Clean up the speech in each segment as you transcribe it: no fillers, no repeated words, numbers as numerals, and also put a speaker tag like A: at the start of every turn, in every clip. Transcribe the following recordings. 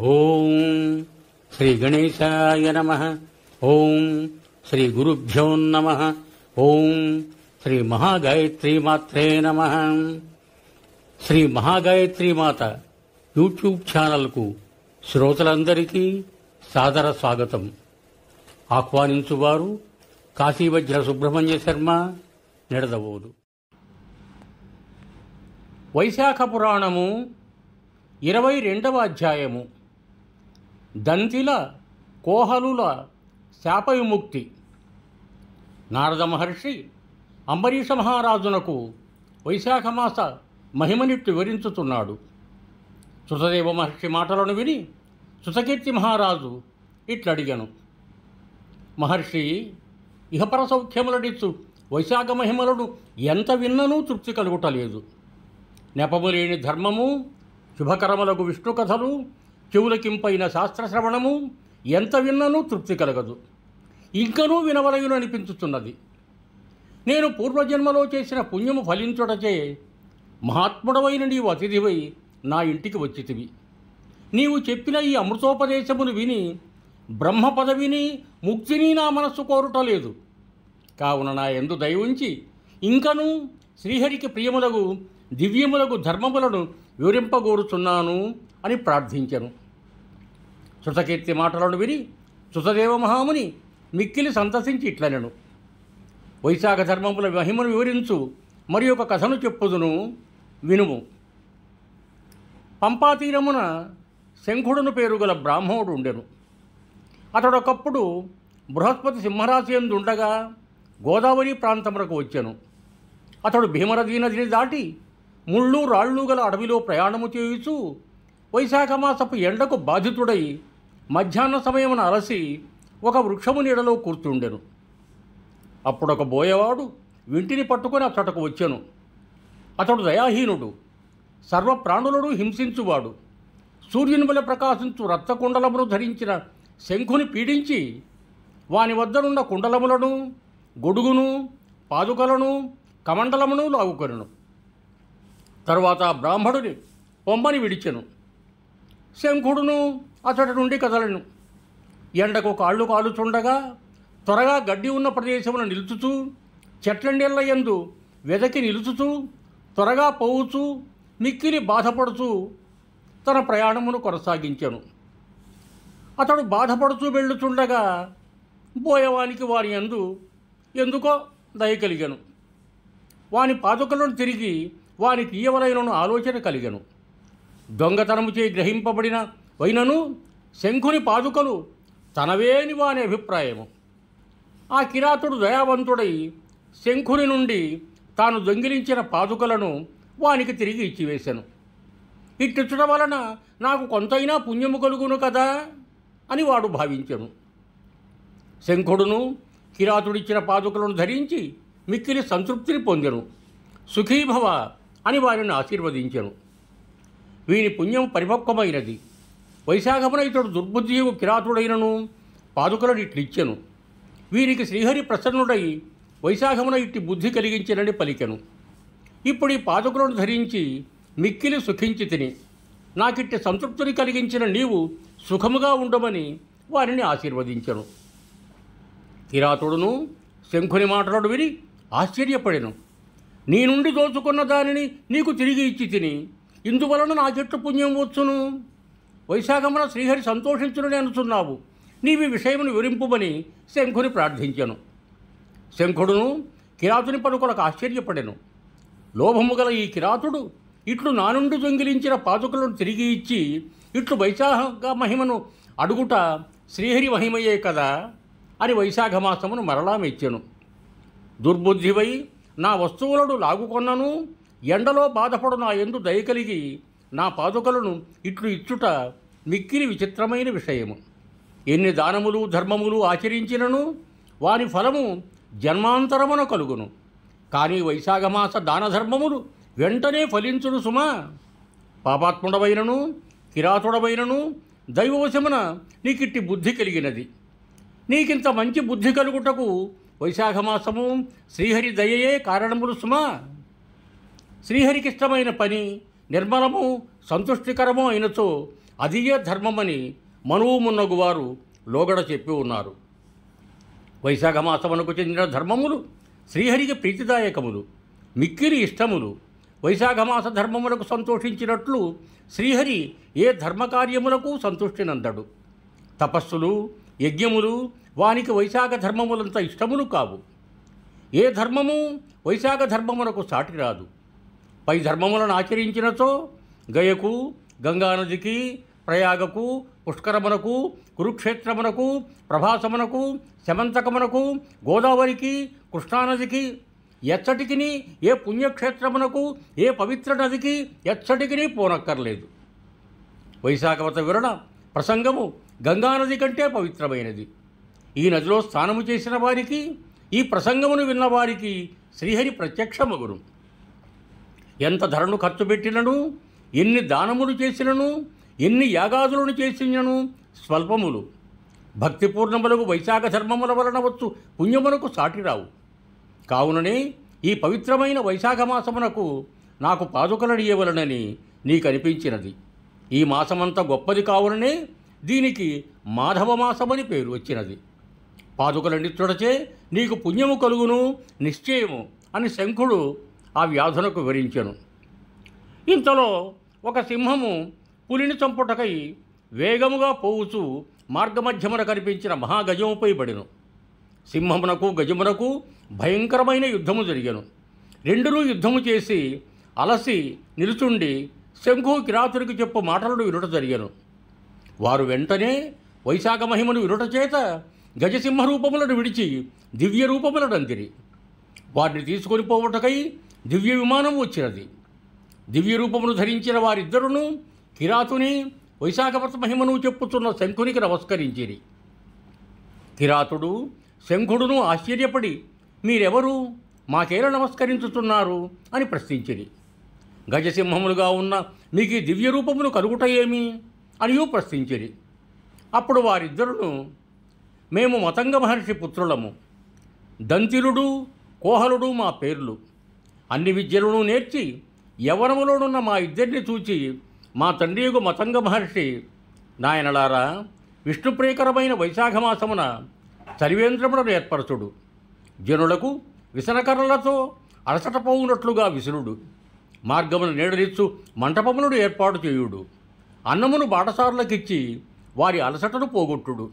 A: ఓం శ్రీ గణేశాయ నమః. ఓం శ్రీ గురుభ్యో నమః. ఓం శ్రీ మహాగాయత్రీ మాత్రే నమః. శ్రీ మహాగాయత్రీ మాత యూట్యూబ్ ఛానల్కు శ్రోతలందరికీ సాదర స్వాగతం. ఆహ్వానించువారు కాశీవజ్ర సుబ్రహ్మణ్య శర్మ, నిడదవోలు. వైశాఖ పురాణము 22వ అధ్యాయము. దంతిల కోహలుల శాప విముక్తి. నారద మహర్షి అంబరీష మహారాజునకు వైశాఖమాస మహిమనిట్టు వివరించుతున్నాడు. సుతదేవ మహర్షి మాటలను విని సుతకీర్తి మహారాజు ఇట్లడిగను. మహర్షి, ఇహపర సౌఖ్యములనిచ్చు వైశాఖ మహిమలను ఎంత విన్ననూ తృప్తి కలుగుటలేదు. నెపము లేని ధర్మము, శుభకరములకు విష్ణు కథలు, చెవులకింపైన శాస్త్రశ్రవణము ఎంత విన్ననూ తృప్తి కలగదు. ఇంకనూ వినవలయును అనిపించుతున్నది. నేను పూర్వజన్మలో చేసిన పుణ్యము ఫలించుటచే మహాత్ముడవైన నీవు అతిథివై నా ఇంటికి వచ్చితివి. నీవు చెప్పిన ఈ అమృతోపదేశమును విని బ్రహ్మ పదవిని, ముక్తిని నా మనస్సు కోరుటలేదు. కావున నా యందు దయ ఉంచి ఇంకనూ శ్రీహరికి ప్రియములకు దివ్యములకు ధర్మములను వివరింపగోరుచున్నాను అని ప్రార్థించెను. శృతకీర్తి మాటలను విని సుతదేవ మహాముని మిక్కిలి సంతసించి ఇట్లనెను. వైశాఖ ధర్మముల మహిమను వివరించు మరి ఒక కథను చెప్పుదును, వినుము. పంపాతీరమున శంఖుడును పేరు గల బ్రాహ్మణుడు ఉండెను. అతడొకప్పుడు బృహస్పతి సింహరాశి యందు ఉండగా గోదావరి ప్రాంతమునకు వచ్చెను. అతడు భీమనదీ నదిని దాటి ముళ్ళు రాళ్ళు గల అడవిలో ప్రయాణము చేయుచు వైశాఖమాసపు ఎండకు బాధితుడై మధ్యాహ్న సమయమున అలసి ఒక వృక్షము నీడలో కూర్చుండెను. అప్పుడొక బోయవాడు వింటిని పట్టుకొని అతడకు వచ్చెను. అతడు దయాహీనుడు, సర్వప్రాణులను హింసించువాడు. సూర్యుని వలె ప్రకాశించు రక్తకుండలమును ధరించిన శంఖుని పీడించి వాని వద్దనున్న కుండలములను, గొడుగును, పాదుకలను, కమండలమును లాగుకొనెను. తరువాత బ్రాహ్మణుని పొమ్మని విడిచెను. శంఖుడును అతడి నుండి కదలెను. ఎండకు కాళ్ళు కాలుచుండగా త్వరగా గడ్డి ఉన్న ప్రదేశమును నిలుచుచూ, చెట్లండేళ్ల యందు వెదకి నిలుచుచూ, త్వరగా పోవుచూ, మిక్కిలి బాధపడుచూ తన ప్రయాణమును కొనసాగించెను. అతడు బాధపడుచూ వెళ్ళుచుండగా బోయవానికి వారి యందు ఎందుకో దయ కలిగెను. వాని పాదుకలను తిరిగి వానికి ఇయ్యవలైనను ఆలోచన కలిగెను. దొంగతనము చే గ్రహింపబడిన వైనను శంఖుని పాదుకలు తనవే అని వాని అభిప్రాయము. ఆ కిరాతుడు దయావంతుడై శంఖుని నుండి తాను దొంగిలించిన పాదుకలను వానికి తిరిగి ఇచ్చివేశాను. ఇట్టిచ్చడం వలన నాకు కొంతైనా పుణ్యము కలుగును కదా అని వాడు భావించెను. శంఖుడును కిరాతుడిచ్చిన పాదుకలను ధరించి మిక్కిలి సంతృప్తిని పొందెను. సుఖీభవ అని వారిని ఆశీర్వదించెను. వీని పుణ్యం పరిపక్వమైనది. వైశాఖమున ఇతడు దుర్బుద్ధియు కిరాతుడైనను పాదుకలను ఇట్లిచ్చెను. వీరికి శ్రీహరి ప్రసన్నుడై వైశాఖమున ఇట్టి బుద్ధి కలిగించెనని పలికెను. ఇప్పుడు ఈ పాదుకలను ధరించి మిక్కిలి సుఖించి తిని నాకిట్టి సంతృప్తిని కలిగించిన నీవు సుఖముగా ఉండమని వారిని ఆశీర్వదించెను. కిరాతుడును శంఖుని మాటలను విని ఆశ్చర్యపడెను. నీ నుండి దోచుకున్న దానిని నీకు తిరిగి ఇచ్చి తిని ఇందువలన నాకెట్టు పుణ్యం వచ్చును? వైశాఖమున శ్రీహరి సంతోషించునని అనుచున్నావు. నీవి విషయమును వివరింపుమని శంఖుని ప్రార్థించెను. శంఖుడును కిరాతుని పలుకులకు ఆశ్చర్యపడెను. లోభము గల ఈ కిరాతుడు ఇట్లు నా నుండి దొంగిలించిన పాదుకలను తిరిగి ఇచ్చి ఇట్లు వైశాఖ మహిమను అడుగుట శ్రీహరి మహిమయే కదా అని వైశాఖమాసమును మరలా మెచ్చెను. దుర్బుద్ధివై నా వస్తువులను లాగుకొన్నను ఎండలో బాధపడు నా యందు దయ కలిగి నా పాదుకలను ఇట్లు ఇచ్చుట మిక్కిలి విచిత్రమైన విషయము. ఎన్ని దానములు ధర్మములు ఆచరించినను వాని ఫలము జన్మాంతరమున కలుగును. కానీ వైశాఖమాస దాన ధర్మములు వెంటనే ఫలించును సుమా. పాపాత్ముడవైనను కిరాతుడవైనను దైవవశమున నీకిట్టి బుద్ధి కలిగినది. నీకింత మంచి బుద్ధి కలుగుటకు వైశాఖమాసము శ్రీహరి దయయే కారణములు సుమా. శ్రీహరికిష్టమైన పని నిర్మలము సంతుష్టికరము అయినచో అదియే ధర్మమని మనువు మున్నగువారు లోగడ చెప్పి ఉన్నారు. వైశాఖ మాసమునకు చెందిన ధర్మములు శ్రీహరికి ప్రీతిదాయకములు, మిక్కిలి ఇష్టములు. వైశాఖమాస ధర్మములకు సంతోషించినట్లు శ్రీహరి ఏ ధర్మకార్యములకు సంతుష్టినందడు. తపస్సులు, యజ్ఞములు వానికి వైశాఖ ధర్మములంత ఇష్టములు కావు. ఏ ధర్మము వైశాఖ ధర్మమునకు సాటి రాదు. పై ధర్మములను ఆచరించినచో గయకు, గంగానదికి, ప్రయాగకు, పుష్కరమునకు, కురుక్షేత్రమునకు, ప్రభాసమునకు, శమంతకమునకు, గోదావరికి, కృష్ణానదికి ఎచ్చటికిని, ఏ పుణ్యక్షేత్రమునకు, ఏ పవిత్ర నదికి ఎచ్చటికిని పోనక్కర్లేదు. వైశాఖవత విరణ ప్రసంగము గంగానది కంటే పవిత్రమైనది. ఈ నదిలో స్నానము చేసిన వారికి, ఈ ప్రసంగమును విన్నవారికి శ్రీహరి ప్రత్యక్షమగును. ఎంత ధరను ఖర్చు పెట్టినను, ఎన్ని దానములు చేసినను, ఎన్ని యాగాదులను చేసినను స్వల్పములు. భక్తిపూర్ణములకు వైశాఖ ధర్మముల వలన వచ్చు పుణ్యమునకు సాటిరావు. కావుననే ఈ పవిత్రమైన వైశాఖ మాసమునకు నాకు పాదుకలనియవలనని నీకు అనిపించినది. ఈ మాసమంతా గొప్పది కావుననే దీనికి మాధవ మాసమని పేరు వచ్చినది. పాదుకలనిచ్చుటచే నీకు పుణ్యము కలుగును నిశ్చయము అని శంఖుడు ఆ వ్యాధునకు వివరించెను. ఇంతలో ఒక సింహము పులిని చంపుటకై వేగముగా పోవుచూ మార్గమధ్యమున కనిపించిన మహాగజముపై పడెను. సింహమునకు గజమునకు భయంకరమైన యుద్ధము జరిగెను. రెండునూ యుద్ధము చేసి అలసి నిలుచుండి శంఖు కిరాతునికి చెప్పు మాటలను వినుట జరిగెను. వారు వెంటనే వైశాఖ మహిమను వినుట చేత గజసింహ రూపములను విడిచి దివ్య రూపములను అందిరి. వారిని తీసుకొని పోవుటకై దివ్య విమానం వచ్చినది. దివ్య రూపమును ధరించిన వారిద్దరును కిరాతుని, వైశాఖవత మహిమను చెప్పుచున్న శంఖునికి నమస్కరించిరి. కిరాతుడు శంఖుడును ఆశ్చర్యపడి, మీరెవరు, మాకేలా నమస్కరించుతున్నారు అని ప్రశ్నించిరి. గజసింహములుగా ఉన్న మీకు ఈ దివ్య రూపములు కలుగుట ఏమి అనియూ ప్రశ్నించిరి. అప్పుడు వారిద్దరును, మేము మతంగ మహర్షి పుత్రులము. దంతిలుడు, కోహలుడు మా పేర్లు. అన్ని విద్యలను నేర్చి యవనములోనున్న మా ఇద్దరిని చూచి మా తండ్రియగు మతంగ మహర్షి, నాయనలారా, విష్ణుప్రియకరమైన వైశాఖమాసమున చలివేంద్రములను ఏర్పరచుడు. జనులకు విసనకర్రలతో అలసట పోవునట్లుగా విసురుడు. మార్గమును నీడనిచ్చు మంటపములను ఏర్పాటు చేయుడు. అన్నమును బాటసారులకిచ్చి వారి అలసటను పోగొట్టుడు.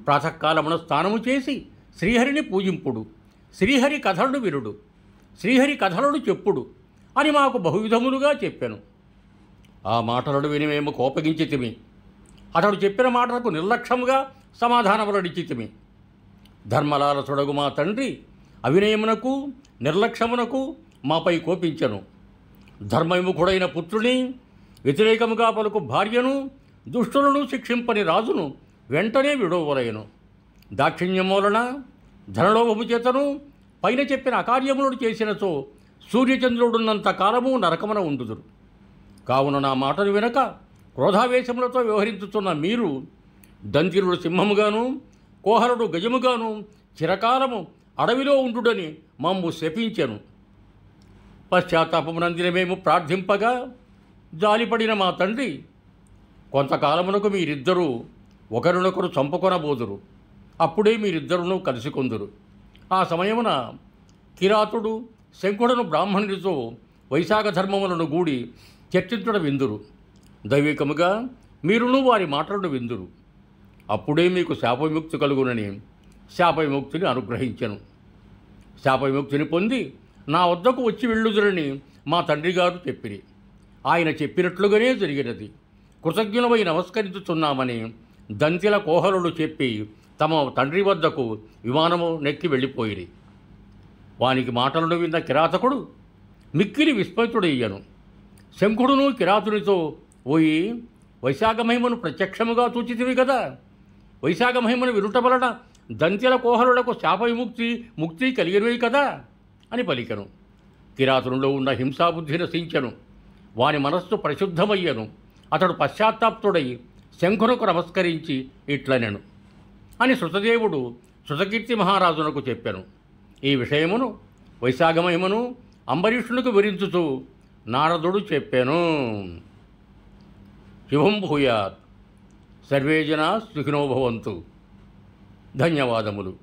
A: ప్రాతకాలమున స్నానము చేసి శ్రీహరిని పూజింపుడు. శ్రీహరి కథలను వినుడు. శ్రీహరి కథలను చెప్పుడు అని మాకు బహువిధములుగా చెప్పాను. ఆ మాటలను విని మేము కోపగించితిమి. అతడు చెప్పిన మాటలకు నిర్లక్ష్యముగా సమాధానములనిచ్చితిమి. ధర్మలాలసుడగు మా తండ్రి అవినయమునకు నిర్లక్ష్యమునకు మాపై కోపించెను. ధర్మవిముఖుడైన పుత్రుని, వ్యతిరేకముగా పలుకు భార్యను, దుష్టులను శిక్షింపని రాజును వెంటనే విడవలయను. దాక్షిణ్యమూలన ధనలోభము చేతను పైన చెప్పిన అకార్యములను చేసినచో సూర్యచంద్రుడున్నంత కాలము నరకమున ఉండుదురు. కావున నా మాటను వినక క్రోధావేశములతో వ్యవహరించుతున్న మీరు దంతిరుడు సింహముగాను, కోహలుడు గజముగాను చిరకాలము అడవిలో ఉండుడని మమ్ము శపించెను. పశ్చాత్తాపమునందిన మేము ప్రార్థింపగా జాలిపడిన మా తండ్రి, కొంతకాలమునకు మీరిద్దరూ ఒకరినొకరు చంపుకొనబోదురు. అప్పుడే మీరిద్దరును కలిసికొందురు. ఆ సమయమున కిరాతుడు శంఖుడను బ్రాహ్మణుడితో వైశాఖ ధర్మములను గూడి చర్చించుట విందురు. దైవికముగా మీరును వారి మాటలను విందురు. అప్పుడే మీకు శాపవిముక్తి కలుగునని శాపవిముక్తిని అనుగ్రహించెను. శాపవిముక్తిని పొంది నా వద్దకు వచ్చి వెళ్ళుదురని మా తండ్రి గారు చెప్పిరి. ఆయన చెప్పినట్లుగానే జరిగినది. కృతజ్ఞులమై నమస్కరించుతున్నామని దంతిల కోహలుడు చెప్పి తమ తండ్రి వద్దకు విమానము నెక్కి వెళ్ళిపోయిరి. వానికి మాటలను విన్న కిరాతకుడు మిక్కిలి విస్మయుడయ్యను. శంఖుడును కిరాతునితో, ఓయి, వైశాఖ మహిమను ప్రత్యక్షముగా చూచితివి కదా. వైశాఖ మహిమను వినుట వలన దంత్యల కోహలులకు శాప విముక్తి ముక్తి కలిగినవి కదా అని పలికెను. కిరాతునిలో ఉన్న హింసాబుద్ధి నశించెను. వాని మనస్సు పరిశుద్ధమయ్యను. అతడు పశ్చాత్తాప్తుడై శంఖునకు నమస్కరించి ఇట్లనెను అని శృతదేవుడు శృతకీర్తి మహారాజునకు చెప్పెను. ఈ విషయమును వైశాఖ మహిమను అంబరీషునికి వివరించుతూ నారదుడు చెప్పెను. శుభం భూయాత్. సర్వే జనా సుఖినో భవంతు. ధన్యవాదములు.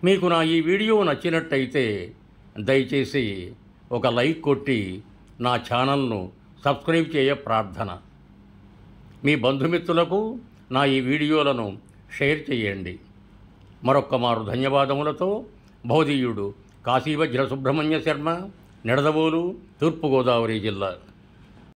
A: మీకు నా ఈ వీడియో నచ్చినట్టయితే దయచేసి ఒక లైక్ కొట్టి నా ఛానల్ను సబ్స్క్రైబ్ చేయ ప్రార్థన. మీ బంధుమిత్రులకు నా ఈ వీడియోలను షేర్ చేయండి. మరొక్క మారు ధన్యవాదములతో భౌదీయుడు కాశీవజ్ర సుబ్రహ్మణ్య శర్మ, నిడదవోలు, తూర్పుగోదావరి జిల్లా.